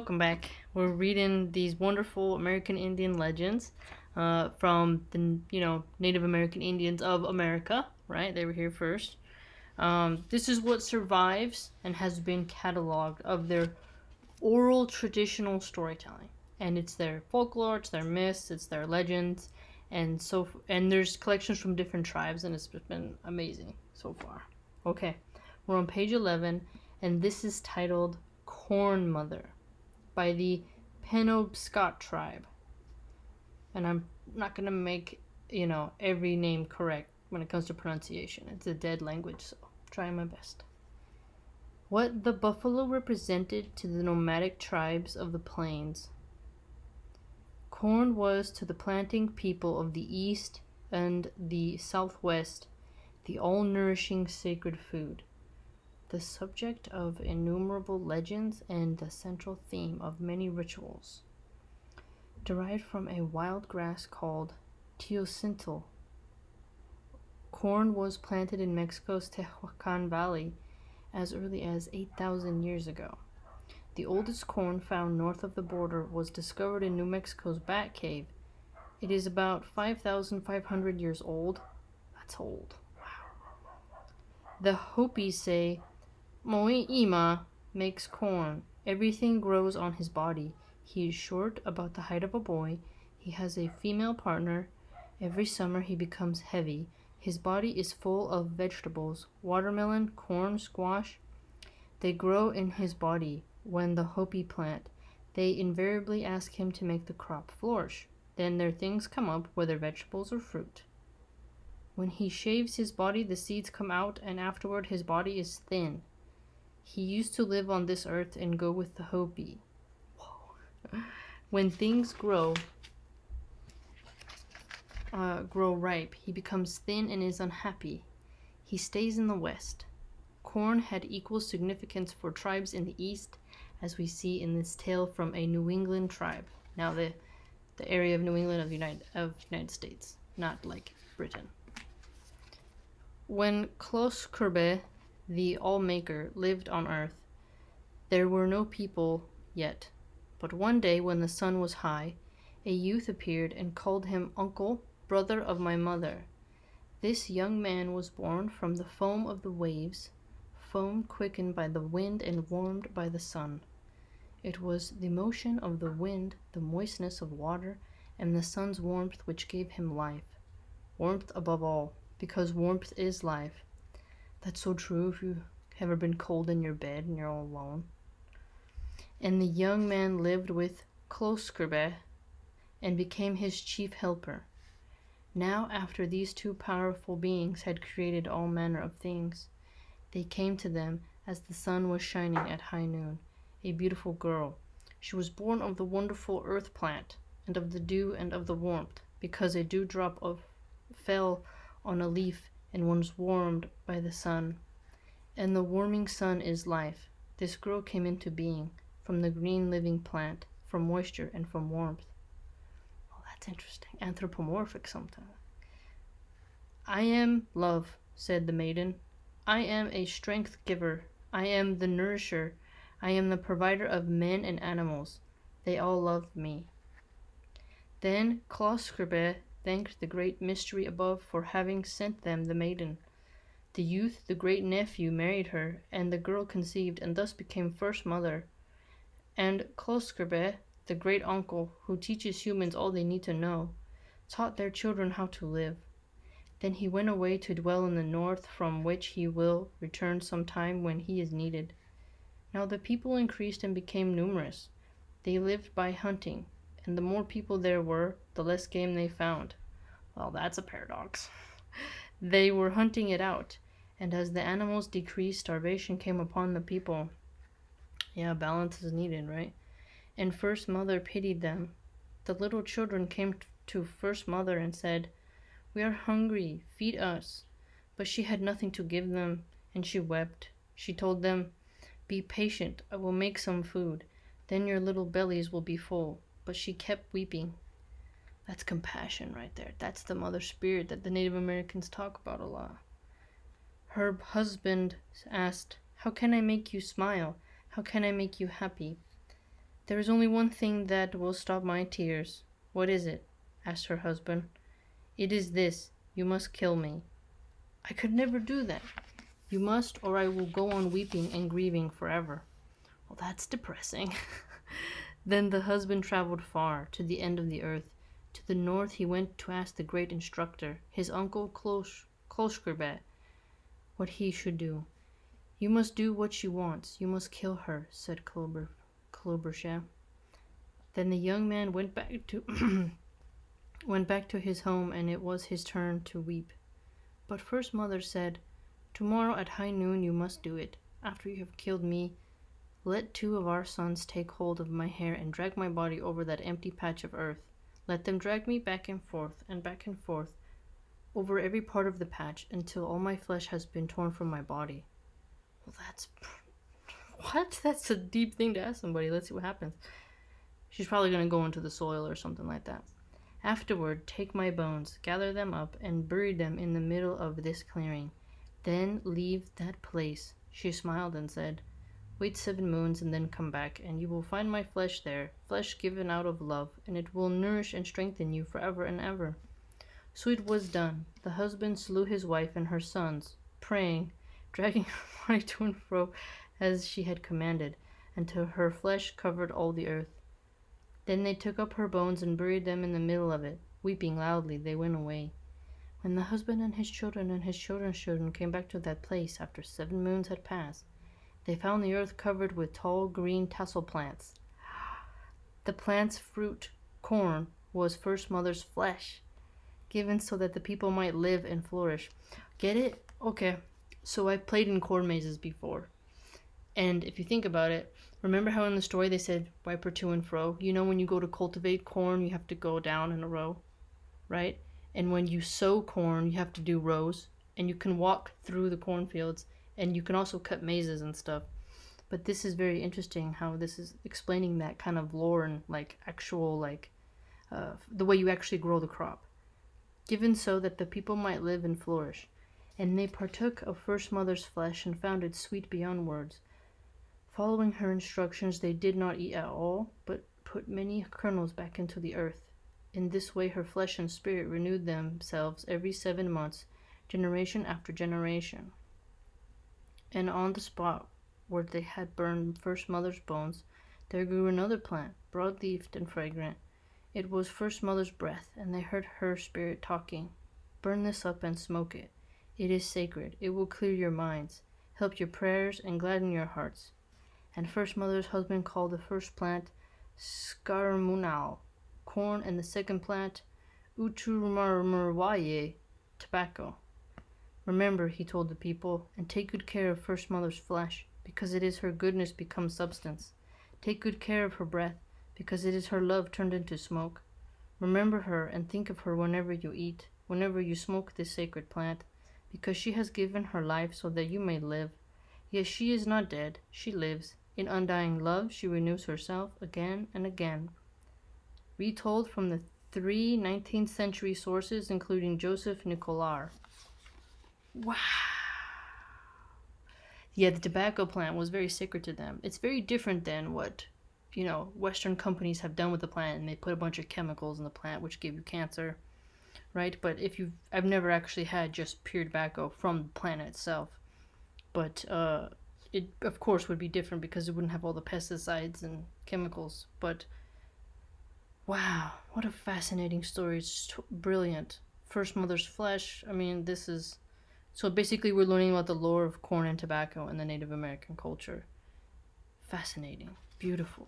Welcome back. We're reading these wonderful American Indian legends from the Native American Indians of America. Right, they were here first. This is what survives and has been cataloged of their oral traditional storytelling, and it's their folklore, it's their myths, it's their legends, and there's collections from different tribes, and it's been amazing so far. Okay, we're on page 11, and this is titled Corn Mother by the Penobscot tribe. And I'm not going to make, every name correct when it comes to pronunciation. It's a dead language, so I'm trying my best. What the buffalo represented to the nomadic tribes of the plains. Corn was to the planting people of the east and the southwest the all-nourishing sacred food, the subject of innumerable legends and the central theme of many rituals. Derived from a wild grass called teosinte, corn was planted in Mexico's Tehuacan Valley as early as 8,000 years ago. The oldest corn found north of the border was discovered in New Mexico's Bat Cave. It is about 5,500 years old. That's old. Wow. The Hopis say, Moi Ima makes corn. Everything grows on his body. He is short, about the height of a boy. He has a female partner. Every summer he becomes heavy. His body is full of vegetables, watermelon, corn, squash. They grow in his body. When the Hopi plant, they invariably ask him to make the crop flourish. Then their things come up, whether vegetables or fruit. When he shaves his body, the seeds come out, and afterward his body is thin. He used to live on this earth and go with the Hopi. Whoa. When things grow ripe, he becomes thin and is unhappy. He stays in the west. Corn had equal significance for tribes in the east, as we see in this tale from a New England tribe. Now the area of New England of United States, not like Britain. When Closkerbe, the All-Maker, lived on earth, there were no people yet. But one day, when the sun was high, a youth appeared and called him uncle, brother of my mother. This young man was born from the foam of the waves, foam quickened by the wind and warmed by the sun. It was the motion of the wind, the moistness of water, and the sun's warmth which gave him life. Warmth above all, because warmth is life. That's so true if you've ever been cold in your bed and you're all alone. And the young man lived with Closkerbe and became his chief helper. Now, after these two powerful beings had created all manner of things, they came to them as the sun was shining at high noon, a beautiful girl. She was born of the wonderful earth plant, and of the dew and of the warmth, because a dewdrop fell on a leaf and was warmed by the sun. And the warming sun is life. This girl came into being from the green living plant, from moisture and from warmth. Oh, that's interesting. Anthropomorphic sometimes. I am love, said the maiden. I am a strength giver. I am the nourisher. I am the provider of men and animals. They all love me. Then Closkerbe thanked the great mystery above for having sent them the maiden. The youth, the great nephew, married her, and the girl conceived and thus became first mother. And Closkerbe, the great uncle, who teaches humans all they need to know, taught their children how to live. Then he went away to dwell in the north, from which he will return some time when he is needed. Now the people increased and became numerous. They lived by hunting, and the more people there were, the less game they found. Well, that's a paradox. They were hunting it out, and as the animals decreased, starvation came upon the people. Yeah, balance is needed, right? And First Mother pitied them. The little children came to First Mother and said, We are hungry, feed us. But she had nothing to give them, and she wept. She told them, Be patient, I will make some food. Then your little bellies will be full. But she kept weeping. That's compassion right there. That's the mother spirit that the Native Americans talk about a lot. Her husband asked, How can I make you smile? How can I make you happy? There is only one thing that will stop my tears. What is it? Asked her husband. It is this. You must kill me. I could never do that. You must, or I will go on weeping and grieving forever. Well, that's depressing. Then the husband traveled far, to the end of the earth. To the north he went to ask the great instructor, his uncle Kloshkerbet, what he should do. You must do what she wants. You must kill her, said Klobersha. Then the young man went back to his home, and it was his turn to weep. But First Mother said, Tomorrow at high noon you must do it. After you have killed me, let 2 of our sons take hold of my hair and drag my body over that empty patch of earth. Let them drag me back and forth, over every part of the patch, until all my flesh has been torn from my body. Well, that's... What? That's a deep thing to ask somebody. Let's see what happens. She's probably going to go into the soil or something like that. Afterward, take my bones, gather them up, and bury them in the middle of this clearing. Then leave that place. She smiled and said, Wait 7 moons and then come back, and you will find my flesh there, flesh given out of love, and it will nourish and strengthen you forever and ever. So it was done. The husband slew his wife and her sons, praying, dragging her body to and fro as she had commanded, until her flesh covered all the earth. Then they took up her bones and buried them in the middle of it. Weeping loudly, they went away. When the husband and his children's children came back to that place after 7 moons had passed, they found the earth covered with tall green tassel plants. The plant's fruit, corn, was First Mother's flesh, given so that the people might live and flourish. Get it? Okay. So I've played in corn mazes before. And if you think about it, remember how in the story they said wipe her to and fro? You know when you go to cultivate corn, you have to go down in a row, right? And when you sow corn, you have to do rows. And you can walk through the cornfields. And you can also cut mazes and stuff. But this is very interesting how this is explaining that kind of lore and actual the way you actually grow the crop. Given so that the people might live and flourish. And they partook of First Mother's flesh and found it sweet beyond words. Following her instructions, they did not eat at all, but put many kernels back into the earth. In this way her flesh and spirit renewed themselves every 7 months, generation after generation. And on the spot where they had burned First Mother's bones, there grew another plant, broad-leafed and fragrant. It was First Mother's breath, and they heard her spirit talking. Burn this up and smoke it. It is sacred. It will clear your minds, help your prayers, and gladden your hearts. And First Mother's husband called the first plant Skarmunal, corn, and the second plant Uchumarmurwaye, tobacco. Remember, he told the people, and take good care of First Mother's flesh, because it is her goodness become substance. Take good care of her breath, because it is her love turned into smoke. Remember her and think of her whenever you eat, whenever you smoke this sacred plant, because she has given her life so that you may live. Yet she is not dead, she lives. In undying love, she renews herself again and again. Retold from the 3 19th century sources, including Joseph Nicolar. Wow. Yeah, the tobacco plant was very sacred to them. It's very different than what, Western companies have done with the plant, and they put a bunch of chemicals in the plant which give you cancer, right? But I've never actually had just pure tobacco from the plant itself. But it, of course, would be different because it wouldn't have all the pesticides and chemicals. But, wow, what a fascinating story. It's just brilliant. First Mother's flesh, this is... So basically we're learning about the lore of corn and tobacco in the Native American culture. Fascinating. Beautiful.